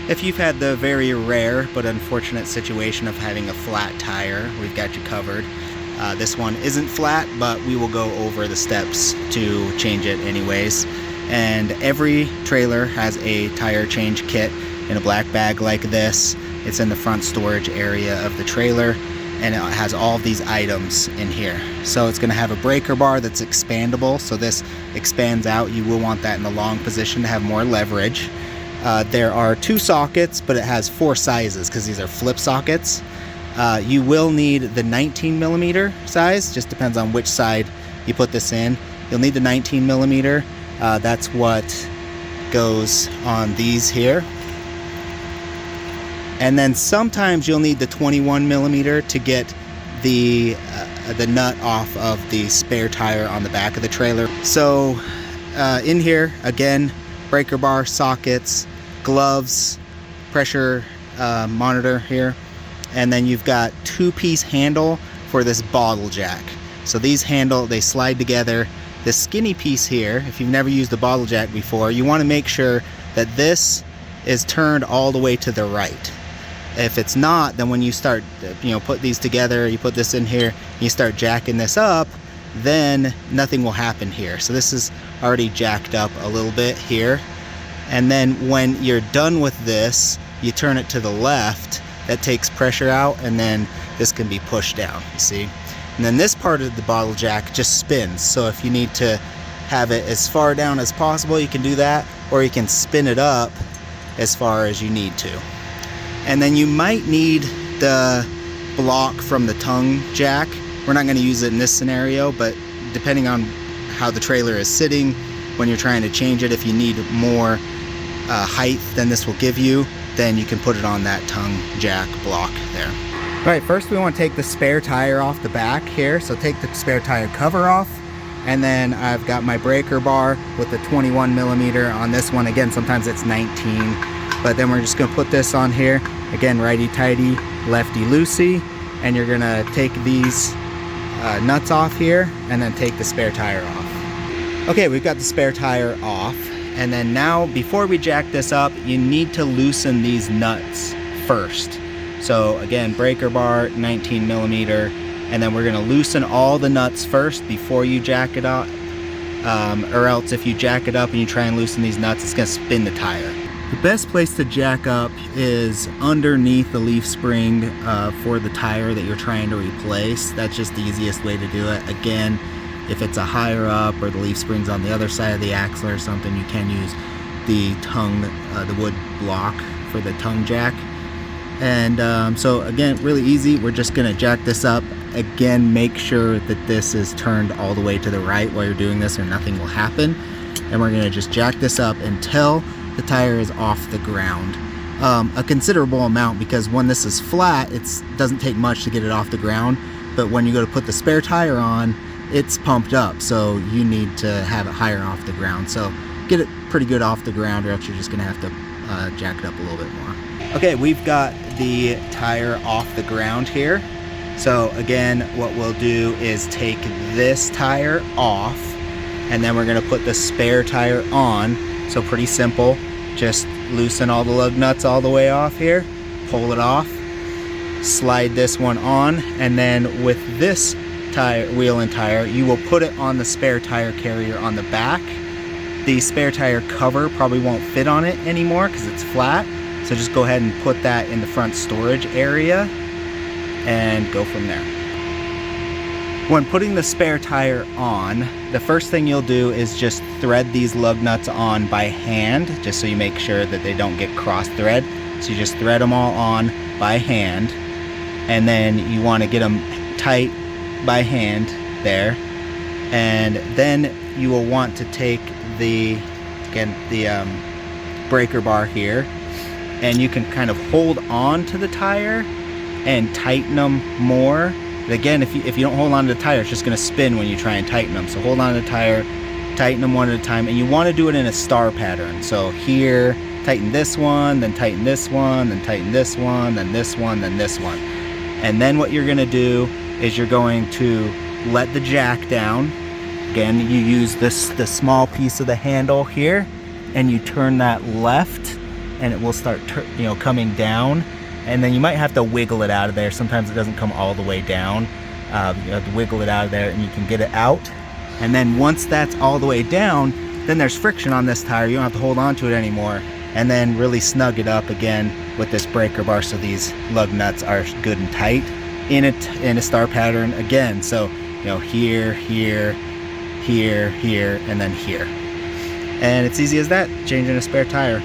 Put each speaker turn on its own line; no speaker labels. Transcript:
If you've had the very rare but unfortunate situation of having a flat tire, we've got you covered. This one isn't flat, but we will go over the steps to change it anyways. And every trailer has a tire change kit in a black bag like this. It's in the front storage area of the trailer, and it has all these items in here. So it's going to have a breaker bar that's expandable, so this expands out. You will want that in the long position to have more leverage. There are 2 sockets, but it has 4 sizes because these are flip sockets. You will need the 19mm size, just depends on which side you put this in. You'll need the 19mm. That's what goes on these here. And then sometimes you'll need the 21mm to get the nut off of the spare tire on the back of the trailer. So in here, again, breaker bar, sockets, gloves, pressure monitor here, and then you've got 2-piece handle for this bottle jack. So these they slide together. This skinny piece here, if you've never used a bottle jack before, you want to make sure that this is turned all the way to the right. If it's not, then when you start, put these together, you put this in here, you start jacking this up, then nothing will happen here. So this is already jacked up a little bit here. And then when you're done with this, you turn it to the left. That takes pressure out, and then this can be pushed down, you see. And then this part of the bottle jack just spins. So if you need to have it as far down as possible, you can do that, or you can spin it up as far as you need to. And then you might need the block from the tongue jack. We're not going to use it in this scenario, but depending on how the trailer is sitting, when you're trying to change it, if you need more height than this will give you, then you can put it on that tongue jack block there. All right, first we want to take the spare tire off the back here. So take the spare tire cover off, and then I've got my breaker bar with the 21mm on this one. Again, sometimes it's 19, but then we're just going to put this on here. Again, righty-tighty, lefty-loosey, and you're going to take these nuts off here and then take the spare tire off. Okay, we've got the spare tire off. And then now, before we jack this up, you need to loosen these nuts first. So again, breaker bar, 19mm, and then we're going to loosen all the nuts first before you jack it up. Or else if you jack it up and you try and loosen these nuts, it's going to spin the tire. The best place to jack up is underneath the leaf spring for the tire that you're trying to replace. That's just the easiest way to do it. Again, if it's a higher up or the leaf spring's on the other side of the axle or something, you can use the tongue, the wood block for the tongue jack. And so again, really easy. We're just gonna jack this up. Again, make sure that this is turned all the way to the right while you're doing this, or nothing will happen. And we're gonna just jack this up until the tire is off the ground. A considerable amount, because when this is flat, it doesn't take much to get it off the ground. But when you go to put the spare tire on, it's pumped up, so you need to have it higher off the ground. So get it pretty good off the ground, or else you're just gonna have to jack it up a little bit more. Okay, we've got the tire off the ground here. So again, what we'll do is take this tire off, and then we're gonna put the spare tire on. So pretty simple, just loosen all the lug nuts all the way off here, pull it off, slide this one on, and then with this tire, wheel and tire, you will put it on the spare tire carrier on the back. The spare tire cover probably won't fit on it anymore because it's flat, so just go ahead and put that in the front storage area and go from there. When putting the spare tire on, the first thing you'll do is just thread these lug nuts on by hand, just so you make sure that they don't get cross thread. So you just thread them all on by hand, and then you want to get them tight by hand there. And then you will want to take the breaker bar here, and you can kind of hold on to the tire and tighten them more. But again, if you don't hold on to the tire, it's just going to spin when you try and tighten them. So hold on to the tire, tighten them one at a time, and you want to do it in a star pattern. So here, tighten this one, then tighten this one, then tighten this one, then this one, then this one. And then what you're going to do is you're going to let the jack down, Again, you use the small piece of the handle here, and you turn that left, and it will start coming down. And then you might have to wiggle it out of there. Sometimes it doesn't come all the way down. You have to wiggle it out of there, and you can get it out. And then once that's all the way down, then there's friction on this tire. You don't have to hold on to it anymore. And then really snug it up again with this breaker bar, so these lug nuts are good and tight in a star pattern again. So here, here, here, here, and then here. And it's easy as that, changing a spare tire.